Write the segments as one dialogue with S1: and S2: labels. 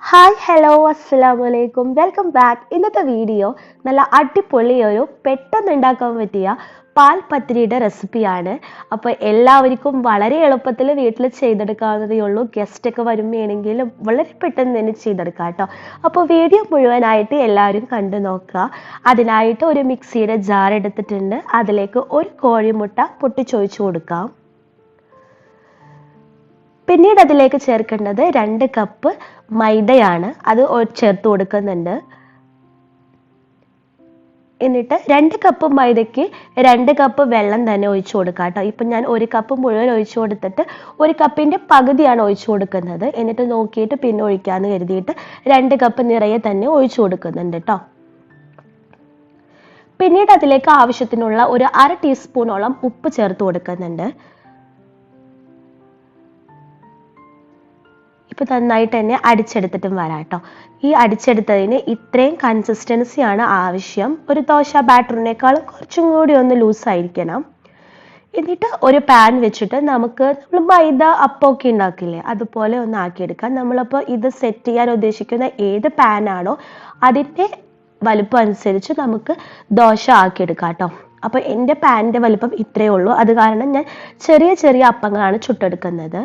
S1: Hi hello അസ്സലാമു അലൈക്കും welcome back. ഇന്നത്തെ വീഡിയോ നല്ല അടിപൊളി ഒരു പെട്ടെന്ന് ഉണ്ടാക്കാൻ പറ്റിയ പാൽ പത്തിരിയുടെ റെസിപ്പിയാണ്. അപ്പോൾ എല്ലാവർക്കും വളരെ എളുപ്പത്തിൽ വീട്ടിൽ ചെയ്തെടുക്കാവുന്നതേ ഉള്ളൂ. ഗസ്റ്റൊക്കെ വരുമ്പോഴാണെങ്കിലും വളരെ പെട്ടെന്ന് തന്നെ ചെയ്തെടുക്കാം കേട്ടോ. അപ്പോൾ വീഡിയോ മുഴുവനായിട്ട് എല്ലാവരും കണ്ടു നോക്കുക. അതിനായിട്ട് ഒരു മിക്സിയുടെ ജാർ എടുത്തിട്ടുണ്ട്. അതിലേക്ക് ഒരു കോഴിമുട്ട പൊട്ടിച്ചൊഴിച്ചു കൊടുക്കാം. പിന്നീട് അതിലേക്ക് ചേർക്കേണ്ടത് 2 കപ്പ് മൈദയാണ്. അത് ചേർത്ത് കൊടുക്കുന്നുണ്ട്. എന്നിട്ട് 2 കപ്പ് മൈദയ്ക്ക് 2 കപ്പ് വെള്ളം തന്നെ ഒഴിച്ചു കൊടുക്കാം കേട്ടോ. ഇപ്പം ഞാൻ 1 കപ്പ് മുഴുവൻ ഒഴിച്ചു കൊടുത്തിട്ട് 1 കപ്പിൻ്റെ പകുതിയാണ് ഒഴിച്ചു കൊടുക്കുന്നത്. എന്നിട്ട് നോക്കിയിട്ട് പിന്നെ ഒഴിക്കാമെന്ന് കരുതിയിട്ട് 2 കപ്പ് നിറയെ തന്നെ ഒഴിച്ചു കൊടുക്കുന്നുണ്ട് കേട്ടോ. പിന്നീട് അതിലേക്ക് ആവശ്യത്തിനുള്ള ഒരു 1/2 ടീസ്പൂണോളം ഉപ്പ് ചേർത്ത് കൊടുക്കുന്നുണ്ട്. ഇപ്പോൾ നന്നായിട്ട് തന്നെ അടിച്ചെടുത്തിട്ടും വരാം കേട്ടോ. ഈ അടിച്ചെടുത്തതിന് ഇത്രയും കൺസിസ്റ്റൻസിയാണ് ആവശ്യം. ഒരു ദോശ ബാറ്ററിനേക്കാളും കുറച്ചും കൂടി ഒന്ന് ലൂസായിരിക്കണം. എന്നിട്ട് ഒരു പാൻ വെച്ചിട്ട് നമ്മൾ മൈദ അപ്പമൊക്കെ ഉണ്ടാക്കില്ലേ, അതുപോലെ ഒന്ന് ആക്കിയെടുക്കാം. നമ്മളപ്പോൾ ഇത് സെറ്റ് ചെയ്യാൻ ഉദ്ദേശിക്കുന്ന ഏത് പാനാണോ അതിൻ്റെ വലുപ്പം അനുസരിച്ച് നമുക്ക് ദോശ ആക്കിയെടുക്കാം കേട്ടോ. അപ്പോൾ എൻ്റെ പാനിൻ്റെ വലുപ്പം ഇത്രയേ ഉള്ളൂ. അത് കാരണം ഞാൻ ചെറിയ ചെറിയ അപ്പങ്ങളാണ് ചുട്ടെടുക്കുന്നത്.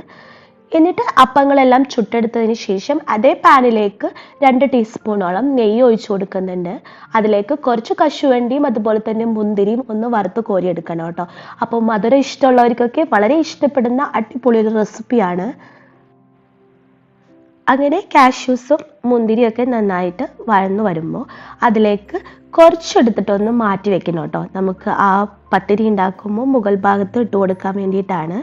S1: എന്നിട്ട് അപ്പങ്ങളെല്ലാം ചുട്ടെടുത്തതിന് ശേഷം അതേ പാനിലേക്ക് 2 ടീസ്പൂണോളം നെയ്യ് ഒഴിച്ചു കൊടുക്കുന്നുണ്ട്. അതിലേക്ക് കുറച്ച് കശുവണ്ടിയും അതുപോലെ തന്നെ മുന്തിരിയും ഒന്ന് വറുത്ത് കോരിയെടുക്കണം കേട്ടോ. അപ്പോൾ മധുരം ഇഷ്ടമുള്ളവർക്കൊക്കെ വളരെ ഇഷ്ടപ്പെടുന്ന അടിപൊളി ഒരു റെസിപ്പിയാണ്. അങ്ങനെ കാഷ്യൂസും മുന്തിരിയൊക്കെ നന്നായിട്ട് വഴന്നു വരുമ്പോൾ അതിലേക്ക് കുറച്ചെടുത്തിട്ടൊന്ന് മാറ്റി വെക്കണം കേട്ടോ. നമുക്ക് ആ പത്തിരി ഉണ്ടാക്കുമ്പോൾ മുകൾ ഭാഗത്ത് ഇട്ട് കൊടുക്കാൻ വേണ്ടിയിട്ടാണ്.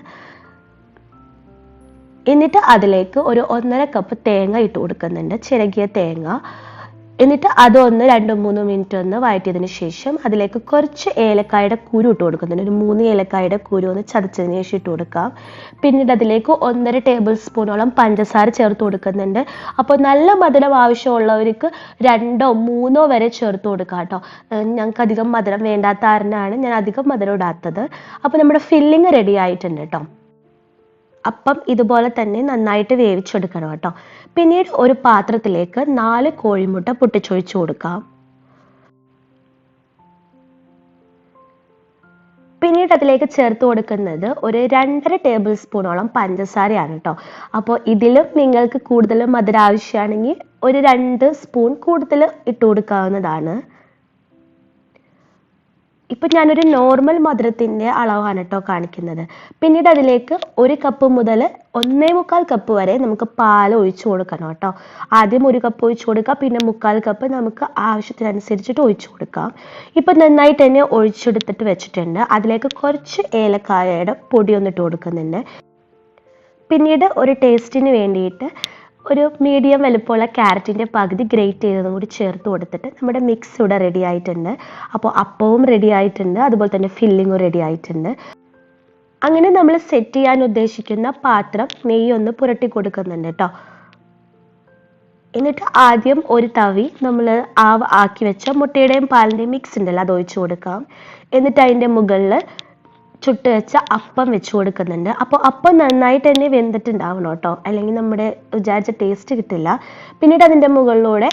S1: എന്നിട്ട് അതിലേക്ക് ഒരു 1.5 കപ്പ് തേങ്ങ ഇട്ട് കൊടുക്കുന്നുണ്ട്, ചിരകിയ തേങ്ങ. എന്നിട്ട് അതൊന്ന് 2-3 മിനിറ്റ് ഒന്ന് വഴറ്റിയതിന് ശേഷം അതിലേക്ക് കുറച്ച് ഏലക്കായുടെ കുരു ഇട്ട് കൊടുക്കുന്നുണ്ട്. ഒരു 3 ഏലക്കായുടെ കുരു ഒന്ന് ചതച്ചതിന് ശേഷം ഇട്ട് കൊടുക്കാം. പിന്നീട് അതിലേക്ക് 1.5 ടേബിൾ സ്പൂണോളം പഞ്ചസാര ചേർത്ത് കൊടുക്കുന്നുണ്ട്. അപ്പോൾ നല്ല മധുരം ആവശ്യമുള്ളവർക്ക് 2-3 വരെ ചേർത്ത് കൊടുക്കാം കേട്ടോ. ഞങ്ങൾക്ക് അധികം മധുരം വേണ്ടാത്ത കാരണമാണ് ഞാൻ അധികം മധുരം ഇടാത്തത്. അപ്പോൾ നമ്മുടെ ഫില്ലിങ് റെഡി ആയിട്ടുണ്ട് കേട്ടോ. അപ്പം ഇതുപോലെ തന്നെ നന്നായിട്ട് വേവിച്ചെടുക്കണം കേട്ടോ. പിന്നീട് ഒരു പാത്രത്തിലേക്ക് 4 കോഴിമുട്ട പൊട്ടിച്ചൊഴിച്ചു കൊടുക്കാം. പിന്നീട് അതിലേക്ക് ചേർത്ത് കൊടുക്കുന്നത് ഒരു 2.5 ടേബിൾ സ്പൂണോളം പഞ്ചസാരയാണ് കേട്ടോ. അപ്പോൾ ഇതിലും നിങ്ങൾക്ക് കൂടുതൽ മധുരം ആവശ്യമാണെങ്കിൽ ഒരു 2 സ്പൂൺ കൂടുതൽ ഇട്ട് കൊടുക്കാവുന്നതാണ്. ഇപ്പം ഞാനൊരു നോർമൽ മധുരത്തിൻ്റെ അളവാണ് കേട്ടോ കാണിക്കുന്നത്. പിന്നീട് അതിലേക്ക് 1 കപ്പ് മുതൽ 1.25 കപ്പ് വരെ നമുക്ക് പാൽ ഒഴിച്ചു കൊടുക്കണം കേട്ടോ. ആദ്യം 1 കപ്പ് ഒഴിച്ചു കൊടുക്കാം, പിന്നെ 1/4 കപ്പ് നമുക്ക് ആവശ്യത്തിനനുസരിച്ചിട്ട് ഒഴിച്ചു കൊടുക്കാം. ഇപ്പം നന്നായിട്ട് തന്നെ ഒഴിച്ചെടുത്തിട്ട് വെച്ചിട്ടുണ്ട്. അതിലേക്ക് കുറച്ച് ഏലക്കായയുടെ പൊടി ഒന്നിട്ട് കൊടുക്കുന്നുണ്ട്. പിന്നീട് ഒരു ടേസ്റ്റിന് വേണ്ടിയിട്ട് ഒരു മീഡിയം വലുപ്പമുള്ള ക്യാരറ്റിൻ്റെ പകുതി ഗ്രേറ്റ് ചെയ്തതും കൂടി ചേർത്ത് കൊടുത്തിട്ട് നമ്മുടെ മിക്സ് ഇവിടെ റെഡി ആയിട്ടുണ്ട്. അപ്പോൾ അപ്പവും റെഡി ആയിട്ടുണ്ട്, അതുപോലെ തന്നെ ഫില്ലിങ്ങും റെഡി ആയിട്ടുണ്ട്. അങ്ങനെ നമ്മൾ സെറ്റ് ചെയ്യാൻ ഉദ്ദേശിക്കുന്ന പാത്രം നെയ്യൊന്ന് പുരട്ടി കൊടുക്കുന്നുണ്ട് കേട്ടോ. എന്നിട്ട് ആദ്യം ഒരു തവി നമ്മൾ ആക്കി വെച്ച മുട്ടയുടെയും പാലിൻ്റെയും മിക്സ് ഉണ്ടല്ലോ അത് ഒഴിച്ചു കൊടുക്കാം. എന്നിട്ട് അതിൻ്റെ മുകളിൽ ചുട്ട് വെച്ച അപ്പം വെച്ച് കൊടുക്കുന്നുണ്ട്. അപ്പോൾ അപ്പം നന്നായിട്ട് തന്നെ വെന്തിട്ടുണ്ടാവണം കേട്ടോ, അല്ലെങ്കിൽ നമ്മുടെ വിചാരിച്ച ടേസ്റ്റ് കിട്ടില്ല. പിന്നീട് അതിൻ്റെ മുകളിലൂടെ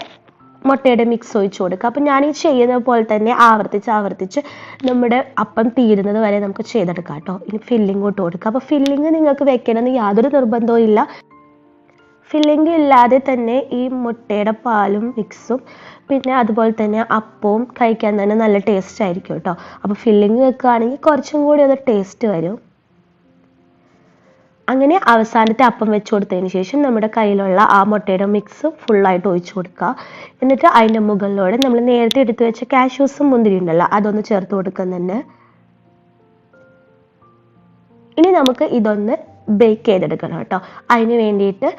S1: മുട്ടയുടെ മിക്സ് ഒഴിച്ചു കൊടുക്കുക. അപ്പം ഞാൻ ഈ ചെയ്യുന്ന പോലെ തന്നെ ആവർത്തിച്ച് നമ്മുടെ അപ്പം തീരുന്നത് വരെ നമുക്ക് ചെയ്തെടുക്കാം കേട്ടോ. ഇനി ഫില്ലിംഗ് ഇട്ട് കൊടുക്കുക. അപ്പോൾ ഫില്ലിങ് നിങ്ങൾക്ക് വെക്കണമെന്ന് യാതൊരു നിർബന്ധവും ഇല്ല. ഫില്ലിംഗ് ഇല്ലാതെ തന്നെ ഈ മുട്ടയുടെ പാലും മിക്സും പിന്നെ അതുപോലെ തന്നെ അപ്പവും കഴിക്കാൻ തന്നെ നല്ല ടേസ്റ്റ് ആയിരിക്കും കേട്ടോ. അപ്പോൾ ഫില്ലിംഗ് വെക്കുകയാണെങ്കിൽ കുറച്ചും കൂടി അത് ടേസ്റ്റ് വരും. അങ്ങനെ അവസാനത്തെ അപ്പം വെച്ച് കൊടുത്തതിന് ശേഷം നമ്മുടെ കയ്യിലുള്ള ആ മുട്ടയുടെ മിക്സ് ഫുള്ളായിട്ട് ഒഴിച്ചു കൊടുക്കുക. എന്നിട്ട് അതിൻ്റെ മുകളിലൂടെ നമ്മൾ നേരത്തെ എടുത്തു വെച്ച കാഷ്യൂസും മുന്തിരി ഉണ്ടല്ലോ അതൊന്ന് ചേർത്ത് കൊടുക്കുന്നുണ്ട്. ഇനി നമുക്ക് ഇതൊന്ന് ബേക്ക് ചെയ്തെടുക്കണം കേട്ടോ. അതിന് വേണ്ടിയിട്ട്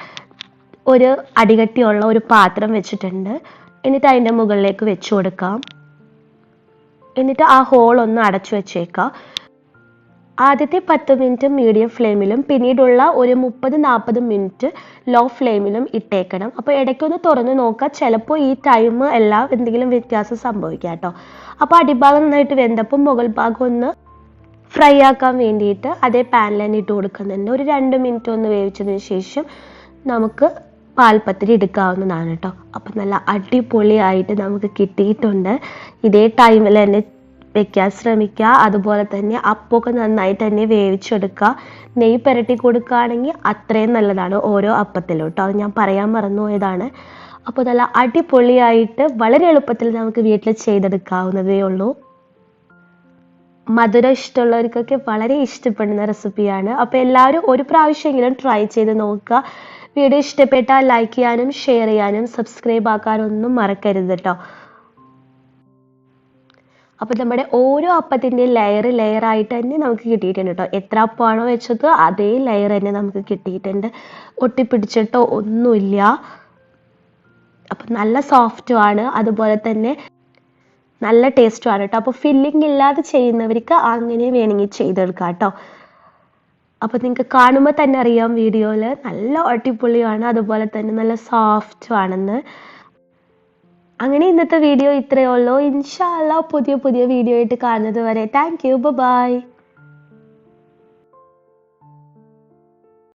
S1: ഒരു അടികട്ടിയുള്ള ഒരു പാത്രം വെച്ചിട്ടുണ്ട്. എന്നിട്ട് അതിൻ്റെ മുകളിലേക്ക് വെച്ച് കൊടുക്കാം. എന്നിട്ട് ആ ഹോൾ ഒന്ന് അടച്ചു വെച്ചേക്കാം. ആദ്യത്തെ 10 മിനിറ്റ് മീഡിയം ഫ്ലെയിമിലും പിന്നീടുള്ള ഒരു 30-40 മിനിറ്റ് ലോ ഫ്ലെയിമിലും ഇട്ടേക്കണം. അപ്പോൾ ഇടയ്ക്കൊന്ന് തുറന്ന് നോക്കുക, ചിലപ്പോൾ ഈ ടൈം എല്ലാം എന്തെങ്കിലും വ്യത്യാസം സംഭവിക്കാം കേട്ടോ. അപ്പോൾ അടിഭാഗം നന്നായിട്ട് വെന്തപ്പോൾ മുകൾ ഭാഗം ഒന്ന് ഫ്രൈ ആക്കാൻ വേണ്ടിയിട്ട് അതേ പാനിൽ തന്നെ ഇട്ട് കൊടുക്കുന്നുണ്ട്. ഒരു 2 മിനിറ്റ് ഒന്ന് വേവിച്ചതിന് ശേഷം നമുക്ക് പാൽപ്പത്തിരി എടുക്കാവുന്നതാണ് കേട്ടോ. അപ്പം നല്ല അടിപൊളിയായിട്ട് നമുക്ക് കിട്ടിയിട്ടുണ്ട്. ഇതേ ടൈമിൽ തന്നെ വെക്കാൻ ശ്രമിക്കുക. അതുപോലെ തന്നെ അപ്പമൊക്കെ നന്നായിട്ട് തന്നെ വേവിച്ചെടുക്കുക. നെയ്യ് പുരട്ടി കൊടുക്കുകയാണെങ്കിൽ അത്രയും നല്ലതാണ് ഓരോ അപ്പത്തിലും കേട്ടോ. അത് ഞാൻ പറയാൻ മറന്നുപോയതാണ്. അപ്പോൾ നല്ല അടിപൊളിയായിട്ട് വളരെ എളുപ്പത്തിൽ നമുക്ക് വീട്ടിൽ ചെയ്തെടുക്കാവുന്നതേ ഉള്ളൂ. മധുരം ഇഷ്ടമുള്ളവർക്കൊക്കെ വളരെ ഇഷ്ടപ്പെടുന്ന റെസിപ്പിയാണ്. അപ്പോൾ എല്ലാവരും ഒരു പ്രാവശ്യമെങ്കിലും ട്രൈ ചെയ്ത് നോക്കുക. വീഡിയോ ഇഷ്ടപ്പെട്ടാൽ ലൈക്ക് ചെയ്യാനും ഷെയർ ചെയ്യാനും സബ്സ്ക്രൈബ് ആക്കാനും ഒന്നും മറക്കരുത് കേട്ടോ. അപ്പോൾ നമ്മുടെ ഓരോ അപ്പത്തിൻ്റെയും ലെയർ ആയിട്ട് തന്നെ നമുക്ക് കിട്ടിയിട്ടുണ്ട് കേട്ടോ. എത്ര അപ്പമാണോ വെച്ചത് അതേ ലെയർ തന്നെ നമുക്ക് കിട്ടിയിട്ടുണ്ട്. ഒട്ടിപ്പിടിച്ചിട്ടോ ഒന്നുമില്ല. അപ്പം നല്ല സോഫ്റ്റുമാണ്, അതുപോലെ തന്നെ നല്ല ടേസ്റ്റുമാണ് കേട്ടോ. അപ്പോൾ ഫില്ലിംഗ് ഇല്ലാതെ ചെയ്യുന്നവർക്ക് അങ്ങനെ വേണമെങ്കിൽ ചെയ്തെടുക്കാം കേട്ടോ. അപ്പോൾ നിങ്ങൾക്ക് കാണുമ്പോൾ തന്നെ അറിയാം വീഡിയോയിൽ നല്ല അടിപൊളിയാണ്, അതുപോലെ തന്നെ നല്ല സോഫ്റ്റുമാണെന്ന്. അങ്ങനെ ഇന്നത്തെ വീഡിയോ ഇത്രയേ ഉള്ളൂ. ഇൻഷാ അല്ലാ പുതിയ വീഡിയോ ആയിട്ട് കാണുന്നത് വരെ താങ്ക് യു, ബൈ.